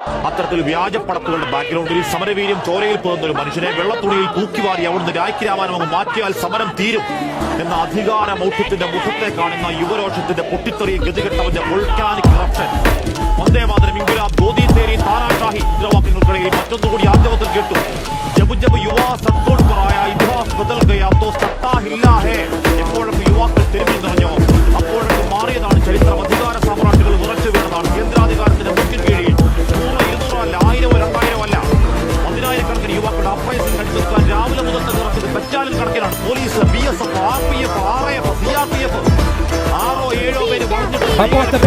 അത്തരത്തിൽ വ്യാജപ്പടത്തുകളുടെ ബാക്ക്ഗ്രൗണ്ടിൽ സമരവീര്യം ചോരയിൽ പോകുന്ന ഒരു മനുഷ്യനെ വെള്ളത്തുണിയിൽ തൂക്കിവാരി അവിടുന്ന് രാജ്യരാമാനം മാറ്റിയാൽ സമരം തീരും എന്ന അധികാര മൗഢ്യത്തിന്റെ മുഖത്തെ കാണുന്ന യുവരോഷത്തിന്റെ പൊട്ടിത്തെറിയും ഗതികെട്ടവന്റെ വോൾക്കാനിക് ഇറപ്ഷൻ. വന്ദേമാതരം, ഇൻകുലാബ്, ഗോദി തേരി, താനാഷാഹി മുദ്രാവാക്യങ്ങൾക്കിടയിൽ മറ്റൊന്നുകൂടി ആദ്യവത്തിൽ കേട്ടു. ജബ് ജബ് യുവാ സത്തോട് പറയായ ഇതിഹാസ് ബദൽ ഗയാ തോ സത്താ ഹില്ലാ ഹേ. എപ്പോഴൊക്കെ യുവാക്കൾ തെരുവിൽ നിറഞ്ഞോ അപ്പോഴൊക്കെ മാറിയതാണ് ചരിത്രം. അധികാര സാമ്രാട്ടുകൾ ഉറച്ചു വീണതാണ്. കേന്ദ്രാധികാരത്തിന്റെ മുക്കിൽ കീഴിൽ 100, 200 അല്ല, 1000, 2000 അല്ല, 10,000കണക്കിന് യുവാക്കളുടെ അപ്രൈസിൽ കണ്ടുവെക്കാൻ രാവിലെ മുതൽ നിറച്ചത് ബറ്റാലിയൻ കണക്കിനാണ്. Police, BSF, RPF, RAF, CRPF 6 7 പേര് About the